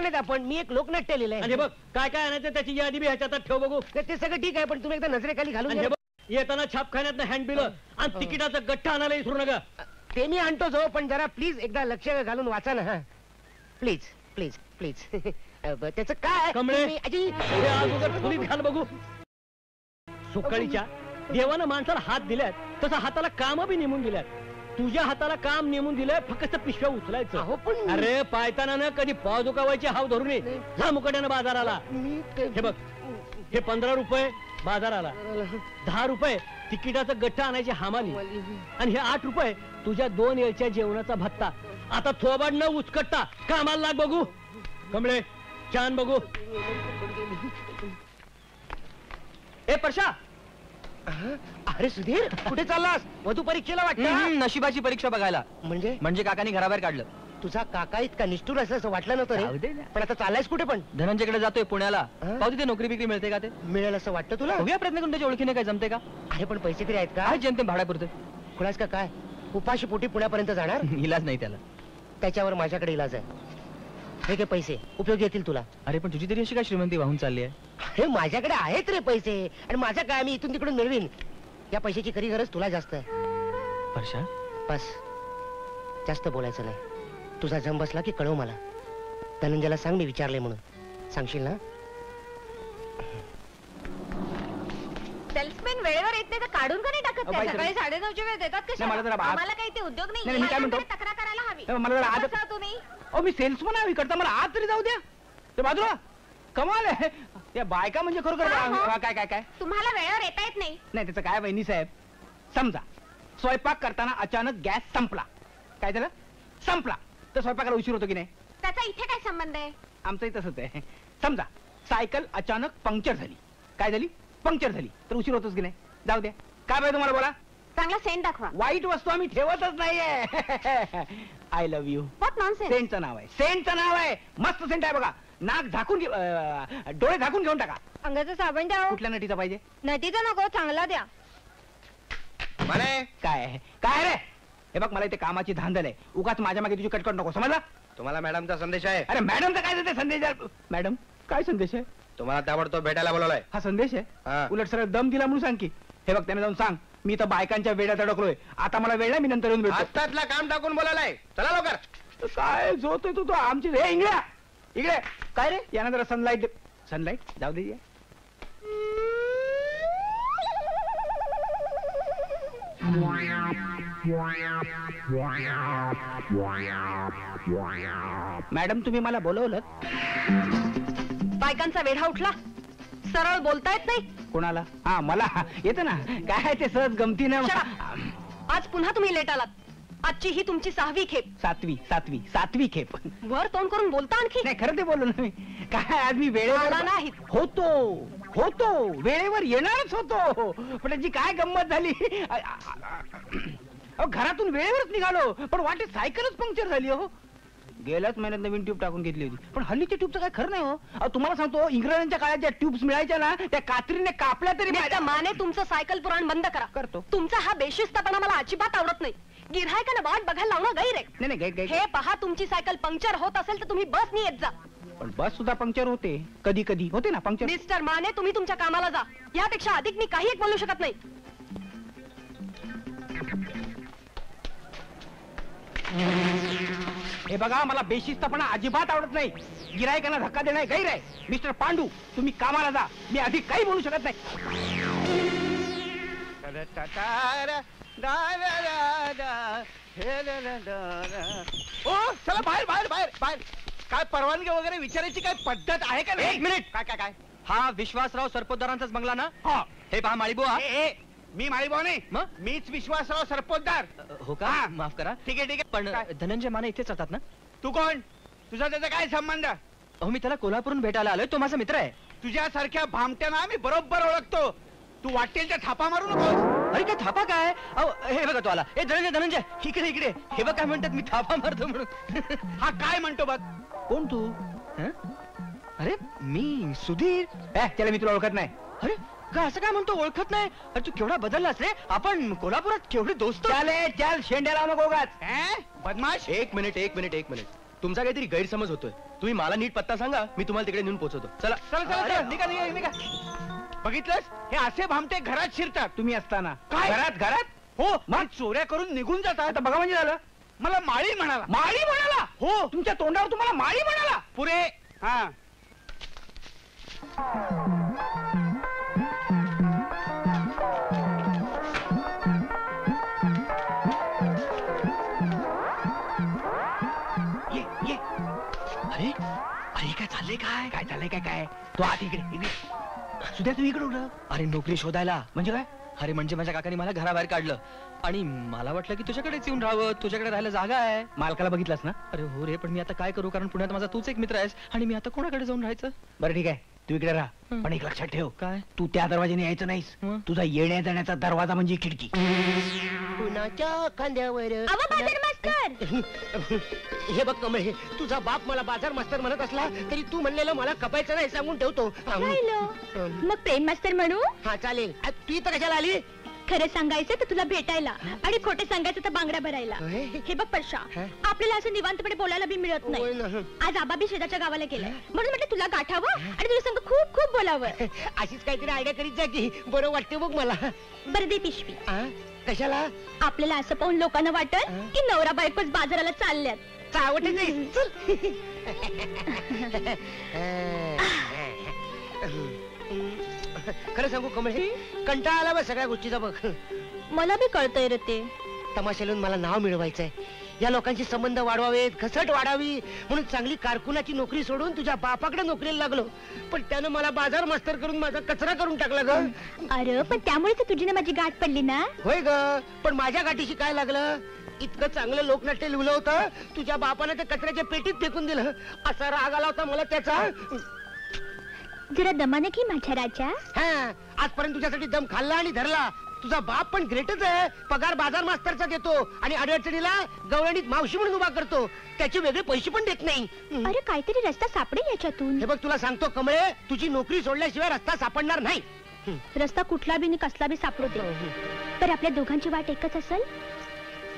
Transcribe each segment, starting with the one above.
लिहिलं नाही आपण, मी एक लोकनाट्य लिहिलंय. आणि बघ काय काय आणायचं त्याची यादी बी ह्याच्यात ठेव बघू. ते सगळं ठीक आहे, पण तुम्ही एकदा नजरेखाली घालून आणि येताना छापखान्यात हँडबिल आणि तिकिटाचा गठ्ठा आणायला विसरू नका. ते मी आणतो जो, पण जरा प्लीज एकदा लक्ष घालून वाचा ना. Please please please. त्याचं काय कमळे खोलीत घाल बघू. सुकाळीच्या देवानं माणसाला हात दिल्यात, तसं हाताला काम बी नेमून दिल्यात. तुझ्या हाताला काम नेमून दिलंय फक्त पिशव्या उचलायचं. अरे पायताना ना कधी पाव दुखावायची हाव धरून जा मुकट्यानं बाजाराला. हे बघ, हे 15 रुपये बाजाराला, 10 रुपये तिकिटाचं गठ्ठा आणायची हमाली, आणि हे 8 रुपये तुझ्या 2 वेळच्या जेवणाचा भत्ता. आता थोबाड न उचकटता कामाला लाग बघू. कमळे छान बघू. ए परशा. अरे सुधीर, कुठे चाललास? वधू परीक्षेला वाटतं? नशिबाची परीक्षा बघायला. म्हणजे काकांनी घराबाहेर काढलं. तुझा काका इतका निष्ठुर असं वाटलं नव्हतं रे. पण आता चाललायस कुठे? पण धनंजयकडे जातोय पुण्याला. पाहू तिथे नोकरी बिकरी मिळते का? ते मिळेल असं वाटतं तुला? बघूया प्रयत्न करून, त्याच्या ओळखीने काय जमते का? अरे पण पैसे तरी आहेत का? काय जनते भाड्यापुरते. खुलास का काय? उपाशी पोटी पुण्यापर्यंत जाणार? इलाज नाही त्याला. त्याच्यावर माझ्याकडे इलाज आहे. हे काय पैसे उपयोगी येतील तुला. अरे पण तुझी तरी अशी काय श्रीमंती वाहून चालली आहे? अरे माझ्याकडे आहेत रे पैसे, आणि माझं काय मी इथून तिकडून मिळवीन. या पैशाची खरी गरज तुला जास्त आहे. परशा बस, जास्त बोलायचं नाही. तुझा जम बसला की कळव मला. धनंजयला सांग मी विचारले म्हणून. सांगशील ना? सेल्समॅन वेळेवर येत नाही तर काढून का नाही टाकत? सकाळी 9:30ची वेळ देतात कशा? आम्हाला काही ते उद्योग नाही. मी काय म्हणतो, तक्रार करायला हवी. मला जरा आज तुम्ही मी सेल्समन आहे इकडचा, मला आज तरी जाऊ द्या. ते बाजूला कमाल आहे. त्या बायका म्हणजे खरोखर काय काय काय तुम्हाला वेळेवर येता येत नाही. नाही त्याचं काय वहिनी साहेब, समजा स्वयंपाक करताना अचानक गॅस संपला. काय झालं? संपला तर स्वयंपाकाला उशीर होतो की नाही? त्याचा इथे काय संबंध आहे? आमचंही तसंच आहे. समजा सायकल अचानक पंक्चर झाली. काय झाली? पंक्चर झाली तर उशीर होतोच की नाही? जाऊ द्या. काय पाहिजे तुम्हाला बोला? चांगला सेंट दाखवा. वाईट वस्तू आम्ही ठेवतच नाहीये. I love you. What nonsense. सेंटचं नाव आहे. सेंटचं नाव आहे. मस्त सेंट आहे बघा. नाक झाकून डोळे झाकून घेऊन टाका. अंगाचं साबण द्या. कुठल्या नटीचा पाहिजे? नटीचा नको, चांगला द्या. काय काय रे? हे बघ मला इथे कामाची धांदल आहे. उगाच माझ्या मागे तुझी कटकट नको, समजला? तुम्हाला मॅडमचा संदेश आहे. अरे मॅडमचा काय देते संदेश? मॅडम काय संदेश आहे? तुम्हाला ताबडतोब भेटायला बोलवलाय. हा संदेश आहे? उलट सरळ दम दिला म्हणून सांग की. हे बघ त्याने जाऊन सांग मी तर बायकांच्या वेड्यात अडकलोय. आता मला वेळ नाही, मी नंतर येऊन भेटतो. आत्तातला काम टाकून बोलायलाय. चला लवकर. काय झोतोय तू? आमची हे इंगळ्या इकडे. काय रे? यानं जरा सनलाईट. सनलाईट जाऊ दे. मॅडम तुम्ही मला बोलवलं? बायकांचा वेढा उठला. सरळ बोलता येत नाही कोणाला? हा मला येतं ना. काय ते सहज गमतीनं. आज पुन्हा तुम्ही लेट आलात. आजची ही तुमची 6वी खेप. 7वी खेप. वर तोंड करून बोलता आणखी? नाही खरं ते बोललो ना मी. काय आज मी वेळेवर नाही होतो वेळेवर येणारच होतो. पण त्याची काय गंमत झाली. घरातून वेळेवरच निघालो, पण वाटेत सायकलच पंक्चर झाली. हो गेल्याच महिन्यात नवीन ट्यूब टाकून घेतली होती. पण हल्लीच्या ट्यूबचं काय खरं नाही. हो तुम्हाला सांगतो, इंग्रजांच्या काळात ज्या ट्यूब्स मिळायच्या ना त्या कात्रीने कापल्या तरी. माने तुमचं सायकल पुराण बंद करा. करतो. तुमचा हा बेशिस्तपणा मला अजिबात आवडत नाही. गिऱ्हाईकांना वाट बघायला लावणं गैर आहे. नाही हे पहा, तुमची सायकल पंक्चर होत असेल तर तुम्ही बसने येत जा. पण बस सुद्धा पंक्चर होते कधी कधी. होते ना पंक्चर. मिस्टर माने तुम्ही तुमच्या कामाला जा. यापेक्षा अधिक मी काही बोलू शकत नाही. हे बघा मला बेशिस्तपणा अजिबात आवडत नाही. गिऱ्हाईकांना धक्का देणं गैर आहे. मिस्टर पांडू तुम्ही कामाला जा. मी अधिक काही बोलू शकत नाही. चला बाहेर बाहेर बाहेर बाहेर. काय परवानगी वगैरे विचारायची काय पद्धत आहे का? एक मिनिट. काय काय काय? हा विश्वासराव सरपोतदारांचाच बंगला ना? हा. हे पहा माळीबुवा. मी माळीभाऊ नाही, मग? मीच विश्वासराव सरपोतदार. हो का? माफ करा. ठीक आहे पण धनंजय माने इथेच राहतात ना? तू कोण? तुझा त्याचा काय संबंध? अहो मी त्याला कोल्हापूरून भेटायला आलोय. तो माझा मित्र आहे. तुझ्यासारख्या भामट्यांना मी बरोबर ओळखतो. तू वाटेल त्या थापा मारू नकोस. अरे काय थापा काय? अहो हे बघा तो आला. धनंजय इकडे इकडे. हे बघ काय म्हणतात, मी थापा मारतो म्हणून. हा काय म्हणतो बघ. कोण तू? अरे मी सुधीर. त्याला मी तुला ओळखत नाही. अरे का असं काय म्हणतो? ओळखत नाही? अरे तू केवढा बदललास रे. आपण कोल्हापुरात केवढे दोस्त. चल शेंड्या लावू नको उगाच. बदमाश. एक मिनिट तुमचा काहीतरी गैरसमज होतोय. तुम्ही मला नीट पत्ता सांगा, मी तुम्हाला तिकडे नेऊन पोहोचवतो. चला चला चला चला, निघा निघा निघा. बघितलंस, हे असे भामटे घरात शिरतात तुम्ही असताना. काय? घरात हो, मग चोऱ्या करून निघून जातात. आता बघा म्हणजे झालं, मला माळी म्हणाला. माळी म्हणाला. हो. तुमच्या तोंडावर तुम्हाला माळी म्हणाला. पुरे. हा. ये ये. अरे अरे काय चाललंय? काय काय चाललंय काय? तो आत इकडे. सुद्धा तू इकडे उडलं. अरे नोकरी शोधायला. म्हणजे काय? अरे म्हणजे माझ्या काकाने मला घराबाहेर काढलं आणि मला वाटलं की तुझ्याकडेच येऊन राहावं, तुझ्याकडे राहायला जागा आहे. मालकाला बघितलंस ना? अरे हो रे, पण मी आता काय करू, कारण पुण्यात माझा तूच एक मित्र आहेस आणि मी आता कोणाकडे जाऊन राहायचं? बरं ठीक आहे, तू इकडे राहा. हं. पण एक लक्षात ठेव, काय? तू त्या दरवाजाने यायचं नाहीस. मग? तुझा येण्या जाण्याचा दरवाजा म्हणजे खिडकी. कुणाच्या खांद्यावर अहो, बाजार मास्तर. हे बघ कमळे, तुझा बाप मला बाजार मास्तर म्हणत असला तरी तू म्हणलेलं मला कपायचं नाही सांगून ठेवतो. राहिलो. मग प्रेम मास्तर म्हणू? हा चालेल. तू इथं कशाला आली? खरं सांगायचं तर तुला भेटायला आणि खोटे सांगायचं तर बांगड्या भरायला. होय? हे बघ परशा, हा? आपल्याला असं निवांतपणे बोलायला बी मिळत होय नाही. ना. आज आबा बी शेजारच्या गावाला गेलाय, म्हणून म्हटलं तुला गाठावं आणि तुझ्या संग खूप खूप बोलावं. अशीच काहीतरी आयडिया करीत जा की बरं वाटते बघ मला. बरं दे पिशवी. आ? कशाला? आपल्याला असं पाहून लोकांना वाटत हा? की नवरा बायकोच बाजाराला चालल्यात. चावटच आहे. चल. खरं सांगू कमळे, कंटाळा आला बघ सगळ्या गोष्टीचा बघ. मला बी कळतंय रे ते. तमाशालून मला नाव मिळवायचंय, या लोकांशी संबंध वाढवावेत, घसट वाढावी म्हणून चांगली कारकुनाची नोकरी सोडून तुझ्या बापाकडे नोकरीला लागलो. पण त्यानं मला बाजार मास्तर करून माझा कचरा करून टाकला ग. अरे पण त्यामुळे तर तुझी ना माझी गाठ पडली ना. होय ग, पण माझ्या गाठीशी काय लागलं? इतकं चांगलं लोकनाट्य लिहिलं होतं, तुझ्या बापाने ते कचऱ्याच्या पेटीत फेकून दिलं. असा राग आला होता मला त्याचा. जरा दमाने घे माझ्या राजा. हा, आजपर्यंत तुझ्यासाठी दम खाल्ला आणि धरला. तुझा बाप पण ग्रेटच आहे. पगार बाजार मास्तरचा देतो आणि अडचणीला गवळणीत मावशी म्हणून उभा करतो. त्याचे वेगळे पैसे पण देत नाही. अरे काहीतरी रस्ता सापडेल याच्यातून. हे बघ तुला सांगतो कमळे, तुझी नोकरी सोडल्याशिवाय रस्ता सापडणार नाही. रस्ता कुठला बी नि कसला बी सापडू दे, तर आपल्या दोघांची वाट एकच असेल.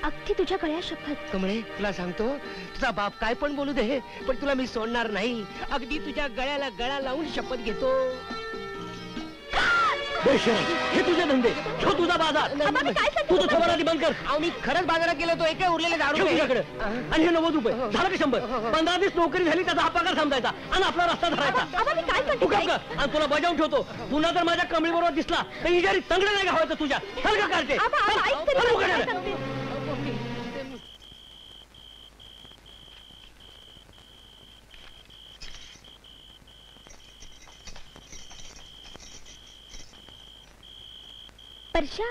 अगदी तुझ्या गळ्या शपथ. कमळे तुला सांगतो, तुझा बाप काय पण बोलू दे, पण तुला मी सोडणार नाही. अगदी तुझ्या गळ्याला गळा लावून शपथ घेतो. हे तुझे धंदे, ठेव तुझा बाजार. आबा, मी काय सांगते तू तो थोडा आधी बंद कर. अहो मी खरंच बाजारात गेलो तो एक उरलेले दारू ठेव आहे. तुझ्याकडे. आणि हे 90 रुपये झालं का 100? 15 दिवस नोकरी झाली, त्याचा हा पगार समजायचा आणि आपला रस्ता धरायचा. आबा, मी काय तू सांगते? काम कर आणि तुला बजावून ठेवतो. पुन्हा जर माझ्या कमळी बरोबर दिसला तर इजारी तंगड नाही घावायचं तुझ्या. चल का काढते? आबा, आबा, ऐक तरी, चल, मी उघड काय आहे. सांगते? परशा,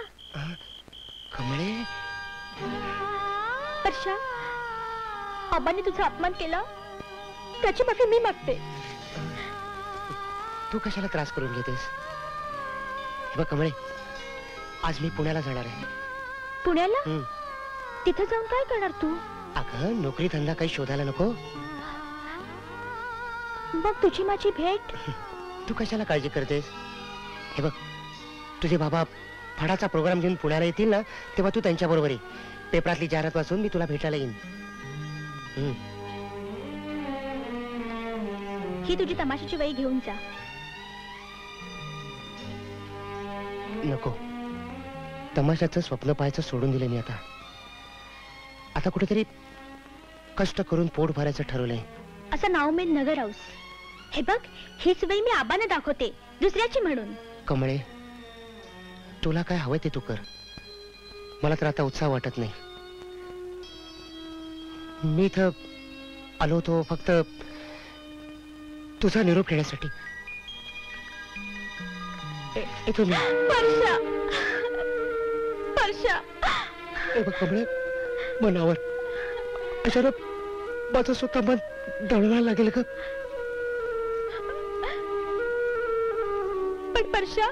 कमळे परशा, आबांनी तुझा अपमान केला, त्याची माफी मी मागते. तू कशाला त्रास करून घेतेस? हे बघ कमळे, आज मी पुण्याला जाणार आहे. पुण्याला? हं. तिथं जाऊन काय करणार तू? अगं नोकरी धंदा काही शोधायला नको? मग तुझी माझी भेट? तू कशाला काळजी करतेस? हे बघ, तुझे बाबा फडाचा प्रोग्राम घेऊन पुण्याला येतील ना, तेव्हा तू त्यांच्या बरोबर ये. पेपरातली जाहिरात वाचून मी तुला भेटायला येईन. ही तुझी तमाशाची वही घेऊन जा. नको, तमाशाचं स्वप्न पाहायचं सोडून दिले मी आता. आता कुठेतरी कष्ट करून पोट भरायचं ठरवलंय. असं नावमेद नगर हाऊस. हे बघ, हीच वही मी आबांना दाखवते, दुसऱ्याची म्हणून. कमळे, तुला काय हवंय ते तू कर. मला तर आता उत्साह वाटत नाही. मी इथं आलो होतो फक्त तुझा निरोप घेण्यासाठी. येतो मी. परशा, परशा. हे बघ कमळे, मनावर अचानक माझं स्वतः मन दळवायला लागेल ग. पण परशा,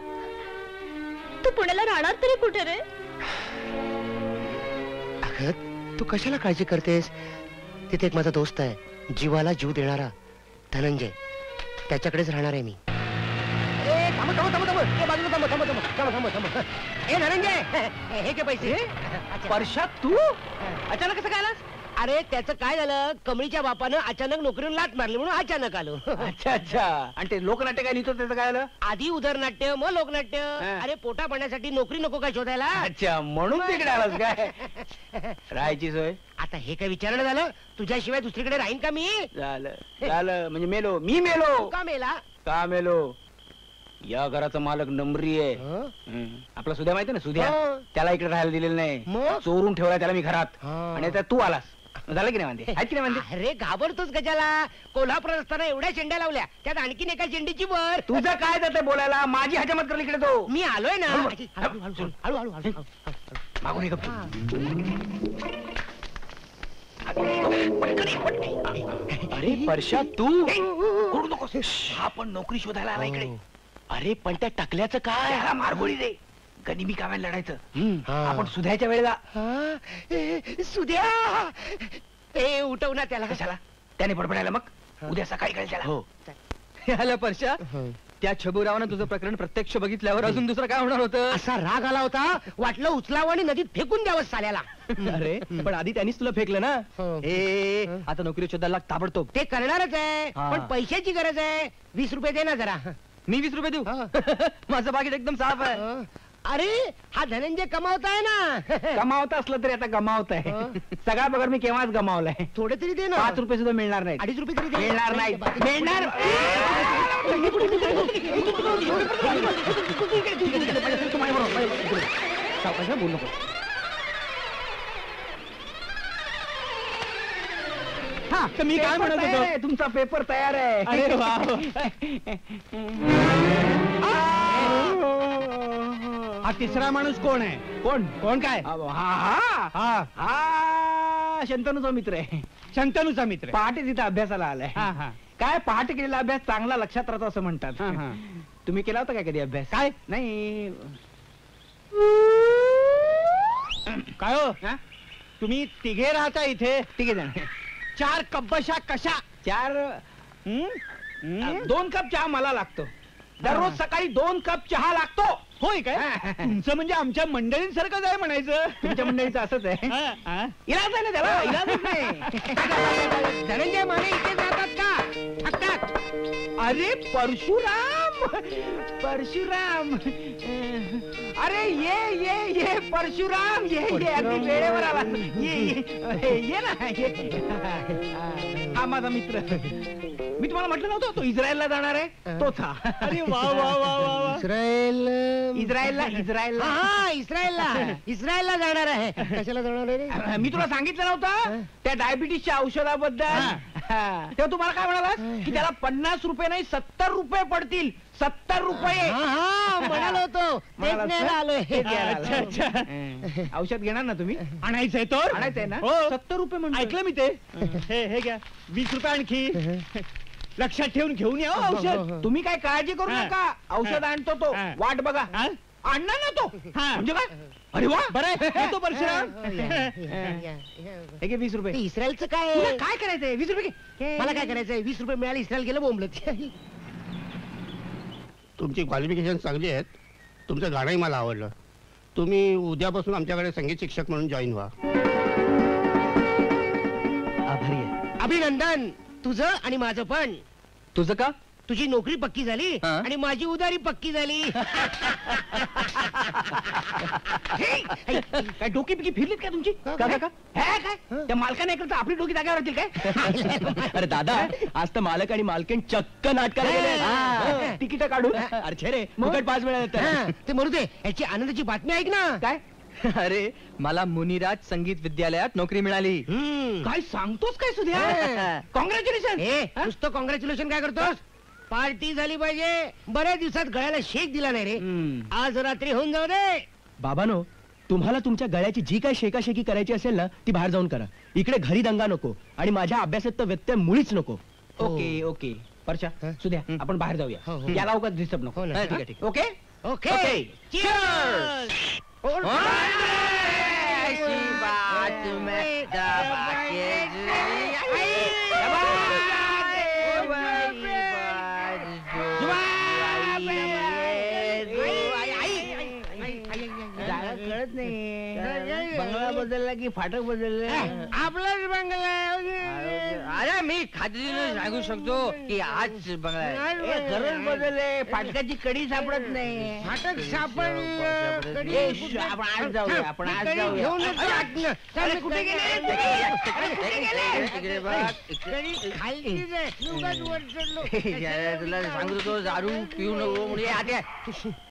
तू पुण्याला राहणार तरी कुठे रे? अगं तू कशाला काळजी करतेस? तिथे एक माझा दोस्त आहे, जीवाला जीव देणारा धनंजय. त्याच्याकडेच राहणार आहे मी. ए धनंजय, हे घे पैसे. परशा, तू अचानक कसं काय आलास? अरे त्याचं काय झालं, कमळीच्या बापानं अचानक नोकरीवर लाट मारली म्हणून अचानक आलो. अच्छा अच्छा. आणि ते लोकनाट्य काय लिहितो त्याचं काय आलं? आधी उदरनाट्य मग लोकनाट्य. हा. अरे पोटा पाण्यासाठी नोकरी नको काय शोधायला. अच्छा, म्हणून तिकडे आलास काय? राहायची सोय आता हे काय विचारणं झालं, तुझ्याशिवाय दुसरीकडे राहीन का मी? झालं झालं म्हणजे मेलो, मी मेलो. का मेला? का मेलो? या घराचा मालक नंबरी आहे. हं? आपला सुद्या माहिती ना, सुद्या. हो. त्याला इकडे राहायला दिलेलं नाही, मग? चोरून ठेवला त्याला मी घरात. हा. आणि आता तू आलास, झालं की नाही म्हणते? आहेत की नाही म्हणते? अरे घाबरतोच गजाला. कोल्हापूर असताना एवढ्या शेंड्या लावल्या, त्यात आणखीन एका शेंडीची वर. तुझं काय जाते बोलायला? माझी हजामत करली इकडे तो. मी आलोय ना. हळू, हळू, हळू, हळू, हळू, हळू, हळू. मागून ये गप्प. अरे परशा, तू ओरडू नकोस. हा पण नोकरी शोधायला आला इकडे. अरे पण त्या टकल्याचं काय? त्याला मारगोळी दे. गनिमी कामाला लढायचं. हा. आपण सुधायच्या वेळेला. हा? सुद्या ए उठव ना त्याला. कशाला? त्याने बडबडायला मग उद्या सकाळी कळेल त्याला. हो आलं परशा. त्या छबुरावानं तुझं प्रकरण प्रत्यक्ष बघितल्यावर अजून दुसरं काय होणार होतं? असा राग आला होता, वाटलं उचलावं आणि नदीत फेकून द्यावं साल्याला. अरे पण आधी त्यांनीच तुला फेकलं ना. हो. ए आता नोकरी शोधायला लाग ताबडतोब. ते करणारच आहे, हा. पण पैशाची गरज आहे. 20 रुपये दे ना जरा. मी 20 रुपये देऊ? हा. माझं बाकीट एकदम साफ आहे. अरे हा धनंजय कमावत आहे ना. गमावत असलं तरी आता गमावत आहे. हं. सगळा पगार मी केव्हाच गमावलाय. थोडे तरी दे ना. 5 रुपये सुद्धा मिळणार नाही. 2.5 रुपये तरी दे. मिळणार नाही. मिळणार. सावकाश बोलू नको. हा तर मी काय म्हणत होतो? तुमचा पेपर तयार आहे. अरे वा. हा तिसरा माणूस कोण आहे? कोण? कोण काय? हा हा हा हा शंतनूचा मित्र आहे. शंतनूचा मित्र आहे. पहाटे तिथे अभ्यासाला आलाय. हा हा काय पहाटे केलेला अभ्यास चांगला लक्षात राहतो असं म्हणतात. हा, हा. तुम्ही केला होता काय कधी अभ्यास? काय? नाही. काय हो? हा? तुम्ही तिघे राहता इथे? तिघे जण. 4 कब्बशा कशा? 4 हं? हं? 2 कप चहा मला लागतो. दररोज सकाळी 2 कप चहा लागतो. होय काय? हा. तुमचं म्हणजे आमच्या मंडळींसारखंच आहे म्हणायचं. तुमच्या मंडळीचं असंच आहे. हा, हा. इलाज आहे ना त्याला, इलाजच नाही. धनंजय माने इथे जातात का? ठक ठक. अरे परशुराम, परशुराम. अरे ये परशुराम, ये अगदी वेळेवर आला. ये ना, ये. हा माझा मित्र. मी तुम्हाला म्हटलं नव्हतं तो इस्रायलला जाणार आहे. तोच हा. अरे वा वा वा वा वा. इस्रायल. इस्रायलला हा इस्रायलला जाणार आहे. कशाला जाणार आहे रे? मी तुला सांगितलं नव्हतं त्या डायबिटीसच्या औषधाबद्दल. तेव्हा तुम्हाला काय म्हणाला की त्याला 50 रुपये नाही 70 रुपये पडतील. 70 रुपये. हा म्हणालो होतो. तेच म्हणालास न्यायला ना? आलोय. तेच घ्यायला अच्छा, आलोय. अच्छा. औषध घेणार ना तुम्ही? आणायचंय तो? आणायचंय ना? हो. 70 रुपये म्हणतो. ऐकलं मी ते. हे घ्या 20 रुपये आणखी. लक्षात ठेवून घेऊन या हो औषध. तुम्ही काय काळजी करू हा. नका. औषध आणतो तो. हा. वाट बघा. हा? आणणार ना तो. हा. म्हणजे काय? अरे वा. बरं आहे. येतो परशुराम. हे घे 20 ते रुपये. इस्रायलचं काय तुला आहे? काय करायचंय? 20 रुपये घे. मला काय करायचंय? 20 रुपये मिळाले, इस्रायल गेलं बोंबलत. तुमची क्वालिफिकेशन चांगली आहेत. तुमचं गाणंही मला आवडलं. तुम्ही उद्यापासून आमच्याकडे संगीत शिक्षक म्हणून जॉईन व्हा. आभारी आहे. अभिनंदन तुझं आणि माझं पण. तुझं का? तुझी नोकरी पक्की झाली हा? आणि माझी उदारी पक्की झाली. काय डोकी पिकी फिरलीत काय तुमची? का? का का? हे काय? त्या मालकाने ऐकलं तर आपली डोकी जागेवर राहतील काय? अरे दादा आज तर मालक आणि मालकीण चक्क नाटकाला गेले. तिकीट काढून. अरे रे मग? फुकट पास मिळाले हा, तर. ते मरू दे. याची आनंदाची बातमी ऐक ना. काय अरे मला मुनिराज संगीत विद्यालयात नोकरी मिळाली. हम्म. काय सांगतोस काय सुद्या? हा. कॉंग्रॅच्युलेशन. ए, नुसतं कॉंग्रॅच्युलेशन काय करतोस? पार्टी झाली पाहिजे. बऱ्याच दिवसात गळ्याला शेक दिला नाही रे. आज रात्री होऊन जाऊ दे. बाबानो तुम्हाला तुमच्या गळ्याची जी काय शेकाशेकी करायची असेल ना ती बाहेर जाऊन करा. इकडे घरी दंगा नको आणि माझ्या अभ्यासात तर व्यत्यय मुळीच नको. Okay okay. परशा हा? सुद्या हं. आपण बाहेर जाऊया. हो, हो. याला उगाच डिस्टर्ब नको. हो ना. हा, ठीक आहे, ठीक आहे. ओके. Okay okay. Cheers! कळत नाही. बंगला बदलला की फाटक बदलले आपलाच बंगला आहे. अरे मी खात्रीने सांगू शकतो की आज बंगला आहे. खरंच बदलले फाटकाची कडी सापडत नाही. फाटक सापडलं, कडी ए, कुठे- आपण आज जाऊया, आपण आज कडी जाऊया. घेऊन येतो आतनं. चल, कुठे गेले? तिकडे बघ. कडी खालचीच आहे. मी उगाच वर चढलो. तुला सांगतो दारू पिऊ नको म्हणजे आता